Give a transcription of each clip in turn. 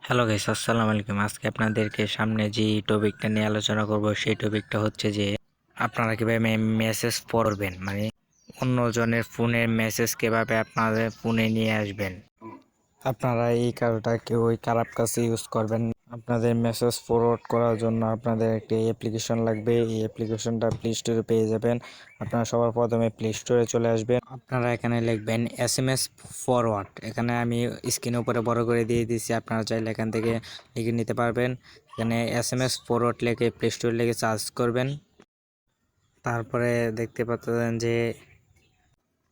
Hello guys, আসসালামু আলাইকুম। আজকে আপনাদেরকে সামনে যে টপিকটা নিয়ে আলোচনা করব সেই টপিকটা হচ্ছে যে আপনারা কিভাবে মেসেজ পড়বেন, মানে অন্যজনের ফোনের মেসেজ কিভাবে আপনাদের ফোনে নিয়ে আসবেন। আপনারা এই কাজটা কেউ ওই খারাপ কাজে ইউজ করবেন না। আপনাদের মেসেজ ফরওয়ার্ড করার জন্য আপনাদের একটি অ্যাপ্লিকেশন লাগবে। এই অ্যাপ্লিকেশনটা প্লে স্টোরে পেয়ে যাবেন। আপনারা সবার প্রথমে প্লে স্টোরে চলে আসবেন। আপনারা এখানে লিখবেন এসএমএস ফরওয়ার্ড। এখানে আমি স্ক্রিনের উপরে বড় করে দিয়ে দিচ্ছি, আপনারা চাইলে এখান থেকে লিখে নিতে পারবেন। এখানে এসএমএস ফরওয়ার্ড লিখে প্লে স্টোরে লিখে সার্চ করবেন। তারপরে দেখতে পাচ্ছেন যে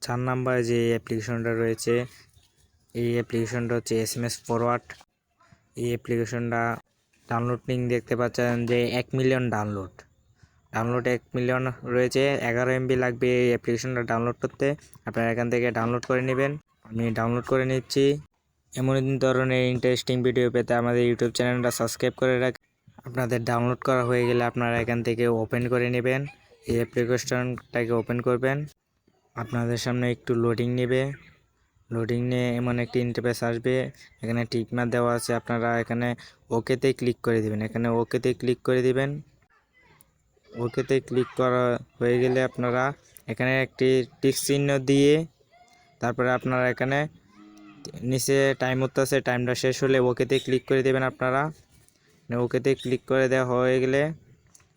4 নাম্বার যে অ্যাপ্লিকেশনটা রয়েছে, এই অ্যাপ্লিকেশনটা হচ্ছে এসএমএস ফরওয়ার্ড। এই অ্যাপ্লিকেশনটা ডাউনলোড লিঙ্ক দেখতে পাচ্ছেন যে 1 মিলিয়ন ডাউনলোড 1 মিলিয়ন রয়েছে। 11 এমবি লাগবে এই অ্যাপ্লিকেশনটা ডাউনলোড করতে। আপনারা এখান থেকে ডাউনলোড করে নেবেন। আমি ডাউনলোড করে নিচ্ছি। এমন ধরনের ইন্টারেস্টিং ভিডিও পেতে আমাদের ইউটিউব চ্যানেলটা সাবস্ক্রাইব করে রাখ। আপনাদের ডাউনলোড করা হয়ে গেলে আপনারা এখান থেকে ওপেন করে নেবেন। এই অ্যাপ্লিকেশনটাকে ওপেন করবেন। আপনাদের সামনে একটু লোডিং নেবে। লোডিং নিয়ে এমন একটি ইন্টারফেস আসবে। এখানে টিক মার্ক দেওয়া আছে, আপনারা এখানে ওকেতে ক্লিক করে দিবেন। এখানে ওকেতে ক্লিক করে দিবেন। ওকেতে ক্লিক করা হয়ে গেলে আপনারা এখানে একটি টিক চিহ্ন দিয়ে তারপরে আপনারা এখানে নিচে টাইম উঠতেছে, টাইমটা শেষ হলে ওকেতে ক্লিক করে দেবেন। আপনারা ওকেতে ক্লিক করে দেওয়া হয়ে গেলে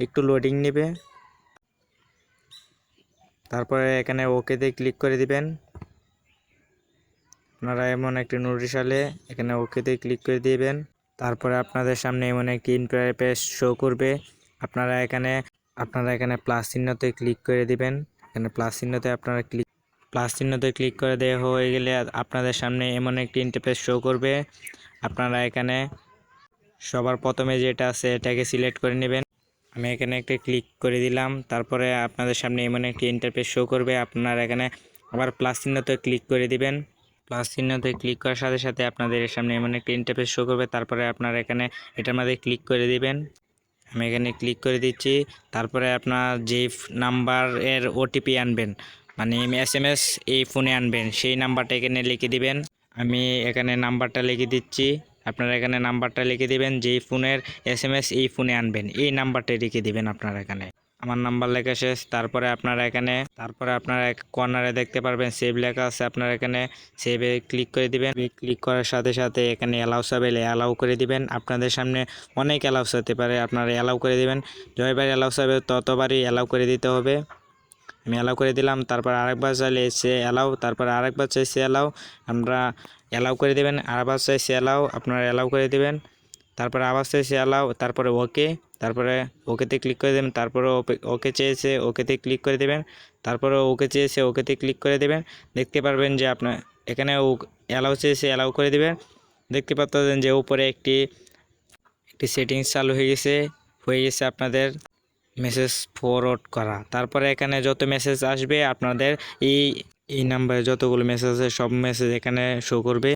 একটু লোডিং নেবে। তারপরে এখানে ওকেতে ক্লিক করে দিবেন। আপনারা এমন একটি নোটিশ আসলে এখানে ওকেতে ক্লিক করে দিবেন। তারপরে আপনাদের সামনে এমন একটি ইন্টারফেস শো করবে। আপনারা এখানে প্লাস চিহ্নতে ক্লিক করে দিবেন। এখানে প্লাস চিহ্নতে ক্লিক করে দেওয়া হয়ে গেলে আপনাদের সামনে এমন একটি ইন্টারফেস শো করবে। আপনারা এখানে সবার প্রথমে যেটা আছে এটাকে সিলেক্ট করে নেবেন। আমি এখানে একটা ক্লিক করে দিলাম। তারপরে আপনাদের সামনে এমন একটি ইন্টারফেস শো করবে। আপনারা এখানে আবার প্লাস চিহ্নতে ক্লিক করে দিবেন। প্লাস চিহ্নতে ক্লিক করার সাথে সাথে আপনাদের সামনে এমন একটি ইন্টারফেস শো করবে। তারপরে আপনারা এখানে এটার মধ্যে ক্লিক করে দিবেন। আমি এখানে ক্লিক করে দিচ্ছি। তারপরে আপনার যে নাম্বারের ওটিপি আনবেন, মানে এসএমএস এই ফোনে আনবেন, সেই নাম্বারটা এখানে লিখে দিবেন। আমি এখানে নাম্বারটা লিখে দিচ্ছি। আপনারা এখানে নাম্বারটা লিখে দিবেন। যেই ফোনের এসএমএস এই ফোনে আনবেন এই নাম্বারটা লিখে দিবেন। আপনারা এখানে আমার নাম্বার লেখা শেষ। তারপরে আপনারা কর্নারে দেখতে পারবেন সেভ লেখা আছে। আপনারা এখানে সেভে ক্লিক করে দিবেন। ক্লিক করার সাথে সাথে এখানে অ্যালাউস আবেলে অ্যালাউ করে দিবেন। আপনাদের সামনে অনেক অ্যালাউস হতে পারে, আপনারা অ্যালাউ করে দিবেন। যতবার অ্যালাউস হবে ততবারই অ্যালাউ করে দিতে হবে। আমি অ্যালাউ করে দিলাম। তারপর আরেকবার চাইলে সে অ্যালাউ, তারপর আরেকবার চাইছে অ্যালাউ, আমরা অ্যালাউ করে দেবেন। আরেকবার চাইছে অ্যালাউ, আপনারা অ্যালাউ করে দিবেন। তারপরে আবার চাইছে অ্যালাউ, তারপরে ওকে, তারপরে ওকেতে ক্লিক করে দেবেন। তারপরে ওকে চেয়েছে ওকেতে ক্লিক করে দেবেন। তারপরে ওকে চেয়েছে ওকেতে ক্লিক করে দেবেন। দেখতে পারবেন যে আপনার এখানে অ্যালাউ চেয়েছে অ্যালাউ করে দেবেন। দেখতে পাচ্ছেন যে উপরে একটি সেটিংস চালু হয়ে গেছে আপনাদের মেসেজ ফরওয়ার্ড করা। তারপরে এখানে যত মেসেজ আসবে আপনাদের এই নাম্বারে যতগুলো মেসেজ আছে সব মেসেজ এখানে শো করবে।